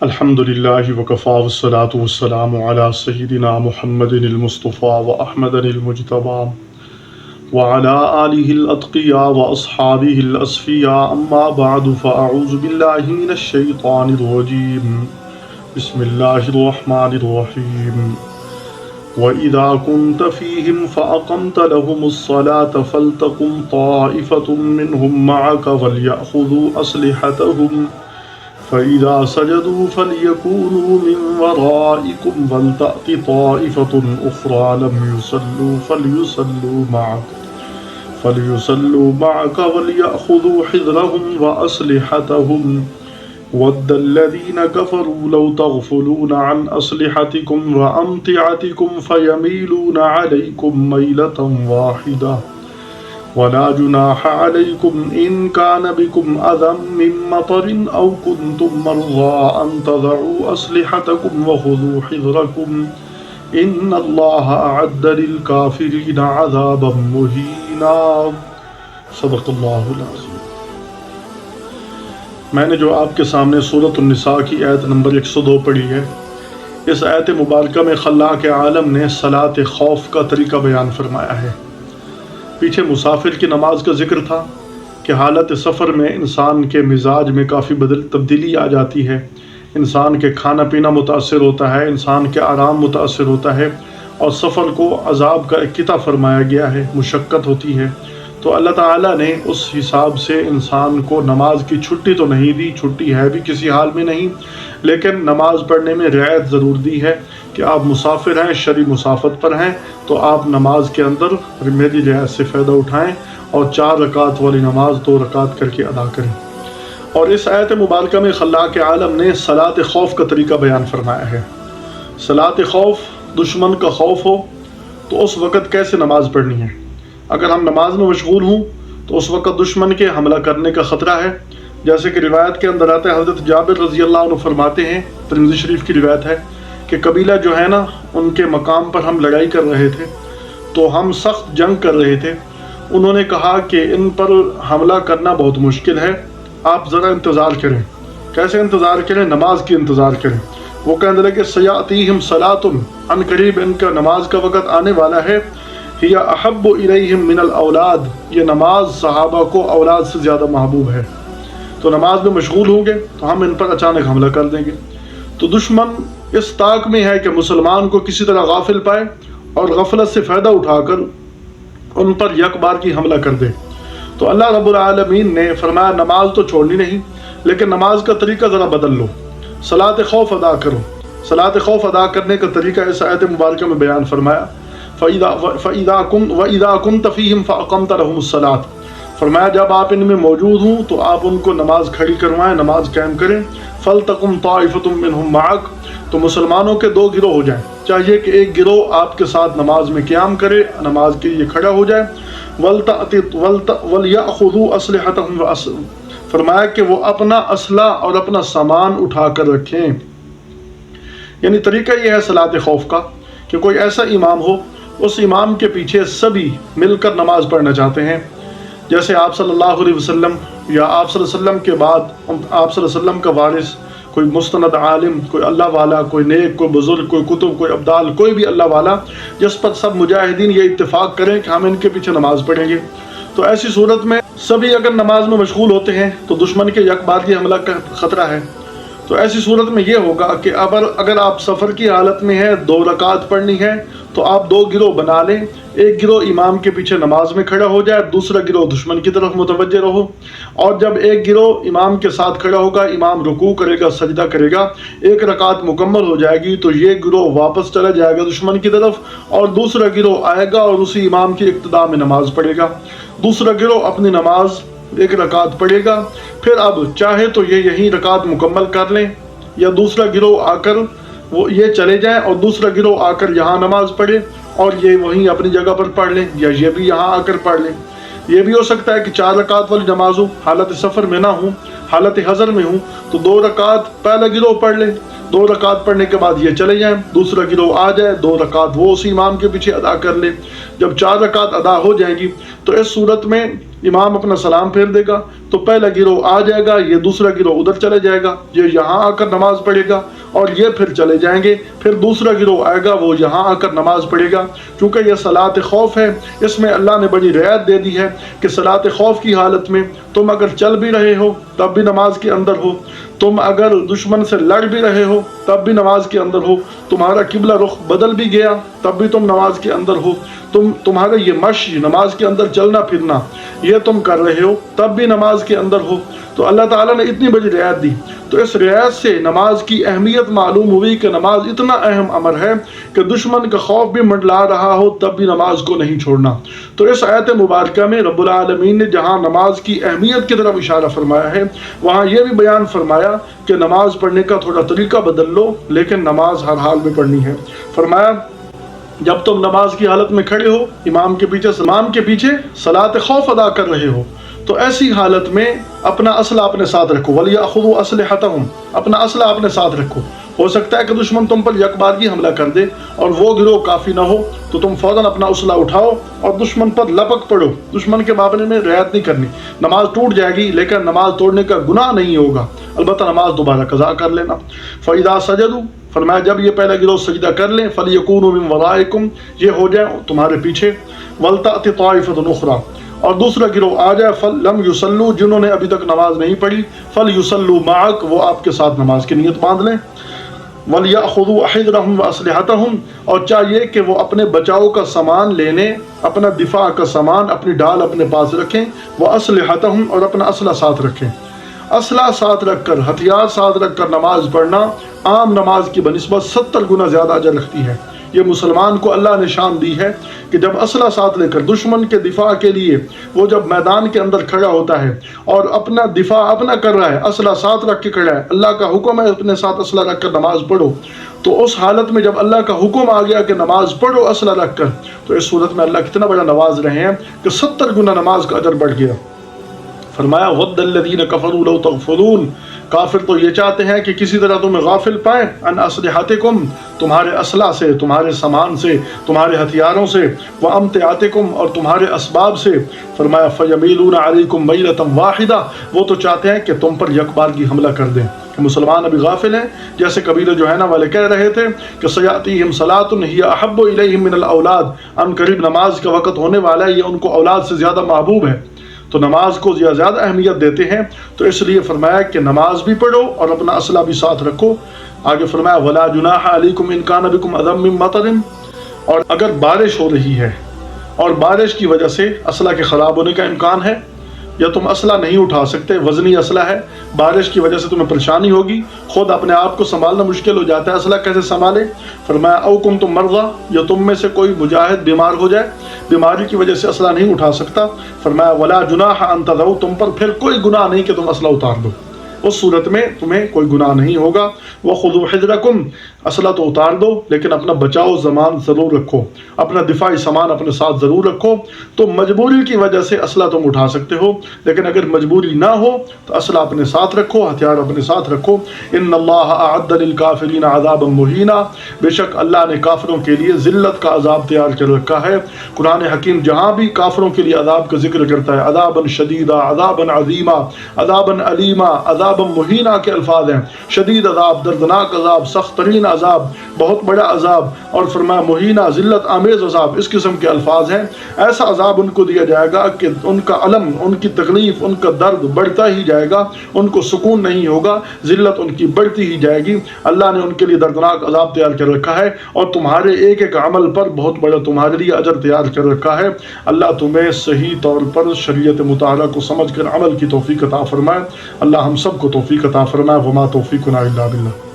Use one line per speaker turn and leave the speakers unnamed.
الحمد للہ وکفا والصلاة والسلام علی سیدنا محمد المصطفیٰ وأحمد المجتبى وعلى آلہ الاتقیاء واصحابہ الأصفیاء اما بعد فاعوذ باللہ من الشیطان الرجیم بسم اللہ الرحمن الرحیم وَإِذَا كُنْتَ فِيهِمْ فَأَقَمْتَ لَهُمُ الصَّلَاةَ فَلْتَقُمْ طَائِفَةٌ مِّنْهُمْ مَعَكَ وَلْيَأْخُذُوا أَسْلِحَتَهُمْ فَإِذَا سَجَدُوا فَلْيَكُونُوا مِنْ وَرَائِكُمْ وَلْتَأْتِ طَائِفَةٌ أُخْرَى لَمْ يُصَلُّوا فَلْيُصَلُّوا مَعَكَ وَلْيَأْخُذُوا حِذْرَهُمْ وَأَسْلِحَتَهُمْ وَدَّ الَّذِينَ كَفَرُوا لَوْ تَغْفُلُونَ عَنْ أَسْلِحَتِكُمْ وَأَمْتِعَتِكُمْ فَيَمِيلُونَ عَلَيْكُمْ مَيْلَةً وَاحِدَةً وَلَا جُنَاحَ عَلَيْكُمْ إِنْ كَانَ بِكُمْ أَذًى مِّن مَّطَرٍ أَوْ كُنتُم مَّرْضَىٰ أَن تَضَعُوا أَسْلِحَتَكُمْ وَخُذُوا حِذْرَكُمْ إِنَّ اللَّهَ أَعَدَّ لِلْكَافِرِينَ عَذَابًا مُّهِينًا۔ صدق اللہ العظیم۔ میں نے جو آپ کے سامنے سورۃ النساء کی آیت نمبر 102 پڑھی ہے، اس آیت مبارکہ میں خلاق عالم نے صلاۃ خوف کا طریقہ بیان فرمایا ہے۔ پیچھے مسافر کی نماز کا ذکر تھا کہ حالت سفر میں انسان کے مزاج میں کافی تبدیلی آ جاتی ہے، انسان کے کھانا پینا متاثر ہوتا ہے، انسان کے آرام متاثر ہوتا ہے، اور سفر کو عذاب کا افتتاح فرمایا گیا ہے، مشقت ہوتی ہے۔ تو اللہ تعالیٰ نے اس حساب سے انسان کو نماز کی چھٹی تو نہیں دی، چھٹی ہے بھی کسی حال میں نہیں، لیکن نماز پڑھنے میں رعایت ضرور دی ہے کہ آپ مسافر ہیں، شرعی مسافت پر ہیں، تو آپ نماز کے اندر میری رعایت سے فائدہ اٹھائیں اور 4 رکعت والی نماز 2 رکعت کر کے ادا کریں۔ اور اس آیت مبارکہ میں خلاق عالم نے صلاۃ خوف کا طریقہ بیان فرمایا ہے۔ صلاۃ خوف، دشمن کا خوف ہو تو اس وقت کیسے نماز پڑھنی ہے۔ اگر ہم نماز میں مشغول ہوں تو اس وقت دشمن کے حملہ کرنے کا خطرہ ہے، جیسے کہ روایت کے اندر آتا ہے، حضرت جابر رضی اللہ عنہ فرماتے ہیں، ترمذی شریف کی روایت ہے کہ قبیلہ جو ہے نا، ان کے مقام پر ہم لڑائی کر رہے تھے، تو ہم سخت جنگ کر رہے تھے۔ انہوں نے کہا کہ ان پر حملہ کرنا بہت مشکل ہے، آپ ذرا انتظار کریں۔ کیسے انتظار کریں؟ نماز کی انتظار کریں۔ وہ کہنے لگے کہ سیاتیہم صلاۃ، ان قریب ان کا نماز کا وقت آنے والا ہے، ہی احب الیہم من الاولاد، یہ نماز صحابہ کو اولاد سے زیادہ محبوب ہے۔ تو نماز میں مشغول ہوں گے تو ہم ان پر اچانک حملہ کر دیں گے۔ تو دشمن اس طاق میں ہے کہ مسلمان کو کسی طرح غافل پائے اور غفلت سے فائدہ اٹھا کر ان پر یک بار کی حملہ کر دے۔ تو اللہ رب العالمین نے فرمایا نماز تو چھوڑنی نہیں، لیکن نماز کا طریقہ ذرا بدل لو، صلاۃ خوف ادا کرو۔ صلاۃ خوف ادا کرنے کا طریقہ اس آیت مبارکہ میں بیان فرمایا، وَإِذَا كُنْتَ فِيهِمْ فَأَقَمْتَ لَهُمُ الصَّلَاةَ، فرمایا جب آپ ان میں موجود ہوں تو آپ ان کو نماز کھڑی کروائیں، نماز قائم کریں۔ فَلْتَقُمْ طَائِفَةٌ مِّنْهُمْ مَعَكَ، تو مسلمانوں کے 2 گروہ ہو جائیں، چاہیے کہ ایک گروہ آپ کے ساتھ نماز میں قیام کرے، نماز کے لیے کھڑا ہو جائے۔ وَلْيَأْخُذُوا أَسْلِحَتَهُمْ، فرمایا کہ وہ اپنا اسلحہ اور اپنا سامان اٹھا کر رکھیں۔ یعنی طریقہ یہ ہے صلاۃ خوف کا کہ کوئی ایسا امام ہو، اس امام کے پیچھے سبھی مل کر نماز پڑھنا چاہتے ہیں، جیسے آپ صلی اللہ علیہ وسلم یا آپ صلی اللہ علیہ وسلم کے بعد آپ صلی اللہ علیہ وسلم کا وارث کوئی مستند عالم، کوئی اللہ والا، کوئی نیک، کوئی بزرگ، کوئی کتب، کوئی ابدال، کوئی بھی اللہ والا، جس پر سب مجاہدین یہ اتفاق کریں کہ ہم ان کے پیچھے نماز پڑھیں گے۔ تو ایسی صورت میں سبھی اگر نماز میں مشغول ہوتے ہیں تو دشمن کے یک بار کی حملہ کا خطرہ ہے۔ تو ایسی صورت میں یہ ہوگا کہ اگر آپ سفر کی حالت میں ہیں، 2 رکعت پڑھنی ہے، تو آپ 2 گروہ بنا لیں، ایک گروہ امام کے پیچھے نماز میں کھڑا ہو جائے، دوسرا گروہ دشمن کی طرف متوجہ رہو، اور جب ایک گروہ امام کے ساتھ کھڑا ہوگا، امام رکوع کرے گا، سجدہ کرے گا، 1 رکعت مکمل ہو جائے گی، تو یہ گروہ واپس چلا جائے گا دشمن کی طرف، اور دوسرا گروہ آئے گا اور اسی امام کی اقتداء میں نماز پڑھے گا۔ دوسرا گروہ اپنی نماز 1 رکعت پڑھے گا، پھر اب چاہے تو یہ یہیں رکعت مکمل کر لیں، یا دوسرا گروہ آ کر وہ یہ چلے جائیں اور دوسرا گروہ آ کر یہاں نماز پڑھے اور یہ وہیں اپنی جگہ پر پڑھ لیں، یا یہ بھی یہاں آ کر پڑھ لیں۔ یہ بھی ہو سکتا ہے کہ 4 رکعت والی نماز ہو، حالت سفر میں نہ ہوں، حالت حضر میں ہوں، تو 2 رکعت پہلا گروہ پڑھ لیں، 2 رکعت پڑھنے کے بعد یہ چلے جائیں، دوسرا گروہ آ جائے، 2 رکعت وہ اسی امام کے پیچھے ادا کر لیں۔ جب 4 رکعت ادا ہو جائیں گی تو اس صورت میں इमाम अपना सलाम फेर देगा तो पहला गिरोह आ जाएगा, ये दूसरा गिरोह उधर चले जाएगा, ये यहाँ आकर नमाज पढ़ेगा और ये फिर चले जाएंगे, फिर दूसरा गिरोह आएगा वो यहाँ आकर नमाज पढ़ेगा। क्योंकि ये सलात खौफ है, इसमें अल्लाह ने बड़ी रियायत दे दी है कि सलात खौफ की हालत में तुम अगर चल भी रहे हो तब भी नमाज के अंदर हो, तुम अगर दुश्मन से लड़ भी रहे हो तब भी नमाज के अंदर हो, तुम्हारा किबला रुख बदल भी गया तब भी तुम नमाज के अंदर हो, तुम्हारा ये मशी नमाज के अंदर चलना फिरना ये तुम कर रहे हो तब भी नमाज के अंदर हो। तो अल्लाह ताला ने इतनी बड़ी रियायत दी। तो इस रियायत से नमाज की अहमियत मालूम हुई कि नमाज इतना अहम अमर है कि दुश्मन का खौफ भी मंडला रहा हो तब भी नमाज को नहीं छोड़ना। तो इस आयत मुबारक में रब्बुल आलमीन ने जहाँ नमाज की अहमियत की तरफ इशारा फरमाया है, वहाँ ये भी बयान फरमाया कि नमाज पढ़ने का थोड़ा तरीका बदल लो, लेकिन नमाज हर हाल में पढ़नी है। फरमाया जब तुम नमाज की हालत में खड़े हो, इमाम के पीछे सलात खौफ अदा कर रहे हो, तो ऐसी हालत में अपना असला अपने साथ रखो। वलियाखुज़ू असलहतहुम, अपना असला अपने साथ रखो। हो सकता है कि दुश्मन तुम पर यकबारगी हमला कर दे और वो गिरोह काफ़ी ना हो तो तुम फ़ौरन अपना असला उठाओ और दुश्मन पर लपक पड़ो। दुश्मन के मामले में रियायत नहीं करनी, नमाज टूट जाएगी लेकिन नमाज तोड़ने का गुनाह नहीं होगा, अलबत्ता नमाज दोबारा कज़ा कर लेना। फ़इज़ा सजदू, फरमाया जब ये पहला गिरोह सजदा कर लें, फलयकूनु मिन वराइकुम, ये हो जाए तुम्हारे पीछे, वलतअति ताइफ़तुन उख़रा, और दूसरा गिरोह आ जाए, फल लम युसल्लू, जिन्होंने अभी तक नमाज नहीं पढ़ी, फल युसल्लू माअक, वो आपके साथ नमाज की नियत बांध लें। वलियाखुज़ू हिज़्रहुम व असलिहतहुम, और चाहिए कि वो अपने बचाव का सामान लेने, अपना दिफा का सामान, अपनी ढाल अपने पास रखें, व असलिहतहुम, और अपना असला साथ रखें। असला साथ रखकर, हथियार साथ रखकर नमाज पढ़ना आम नमाज की बनिस्बत 70 गुना ज़्यादा अजर रखती है। ये मुसलमान को अल्लाह ने शान दी है कि जब असला साथ लेकर दुश्मन के दिफा के लिए वो जब मैदान के अंदर खड़ा होता है और अपना दिफा अपना कर रहा है, असला साथ रख के खड़ा है, अल्लाह का हुक्म है अपने साथ असला रख कर नमाज पढ़ो, तो उस हालत में जब अल्लाह का हुक्म आ गया कि नमाज पढ़ो असला रख कर, तो इस सूरत में अल्लाह कितना बड़ा नवाज रहे हैं कि 70 गुना नमाज का अजर बढ़ गया। फरमाया वद्दल्लज़ीन कफ़रू लौ तग़फ़लून, काफिर तो ये चाहते हैं कि किसी तरह तुम्हें गाफिल पाएं, अन असलिहतिकुम, तुम्हारे असला से, तुम्हारे सामान से, तुम्हारे हथियारों से, व अमतिआतिकुम, और तुम्हारे असबाब से। फरमाया फ़यमीलून अलैकुम मैलतन वाहिदा, वो तो चाहते हैं कि तुम पर यकबारगी हमला कर दें। कि मुसलमान अभी गाफिल हैं, जैसे कबीले जोहैना वाले कह रहे थे कि सयातीहिम सलातुन हिया अहब्बु इलैहिम मिनल औलाद, अन करीब नमाज का वक़्त होने वाला है, ये उनको औलाद से ज़्यादा महबूब है। तो नमाज को ज़्यादा अहमियत देते हैं, तो इसलिए फरमाया कि नमाज भी पढ़ो और अपना असला भी साथ रखो। आगे फरमाया वला जुनाह अलैकुम इन कान बिकुम अज़म मिन मतरिन, और अगर बारिश हो रही है और बारिश की वजह से असला के ख़राब होने का इम्कान है, या तुम असला नहीं उठा सकते, वज़नी असला है, बारिश की वजह से तुम्हें परेशानी होगी, खुद अपने आप को संभालना मुश्किल हो जाता है, असला कैसे संभाले। फरमाया औ कुंतुम मर्ज़ा, या तुम में से कोई मुजाहिद बीमार हो जाए, बीमारी की वजह से असला नहीं उठा सकता, फरमाया वला जुनाह अन तज़ऊ, तुम पर फिर कोई गुनाह नहीं कि तुम असला उतार दो, उस सूरत में तुम्हें कोई गुनाह नहीं होगा। वख़ुज़ू हिज़्रकुम, असला तो उतार दो लेकिन अपना बचाओ ज़मान ज़रूर रखो, अपना दिफाई सामान अपने साथ ज़रूर रखो। तो मजबूरी की वजह से असला तुम उठा सकते हो, लेकिन अगर मजबूरी ना हो तो असला अपने साथ रखो, हथियार अपने साथ रखो। इन्नल्लाह अअद्द लिल काफ़िरीन अज़ाबन मुहीना, बेशक अल्लाह ने काफिरों के लिए ज़िल्लत का अज़ाब तैयार कर रखा है। कुरान हकीम जहाँ भी काफिरों के लिए अज़ाब का जिक्र करता है, अज़ाबन शदीदा, अज़ाबन अज़ीमा, अज़ाबन अलीमा, अज़ाबन मुहीना के अल्फाज हैं। शदीद अज़ाब, दर्दनाक अज़ाब, सख्त तरीन अज़ाब, बहुत बड़ा अज़ाब, और फरमाया मुहीना, ज़िल्लत आमेज़ अज़ाब, इस किस्म के अल्फाज हैं। ऐसा अज़ाब उनको दिया जाएगा कि उनका अलम, उनकी तकलीफ़, उनका दर्द बढ़ता ही जाएगा, उनको सुकून नहीं होगा, ज़िल्लत उनकी बढ़ती ही जाएगी। अल्लाह ने उनके लिए दर्दनाक अज़ाब तैयार कर रखा है और तुम्हारे एक एक अमल पर बहुत बड़ा तुम्हारे लिए अजर तैयार कर रखा है। अल्लाह तुम्हें सही तौर पर शरीयत मुताहरा को समझ कर अमल की तौफीक अता फरमाए। अल्लाह हम सब को तौफीक अता फरमाए। वमा तौफीकुना इल्ला बिल्लाह।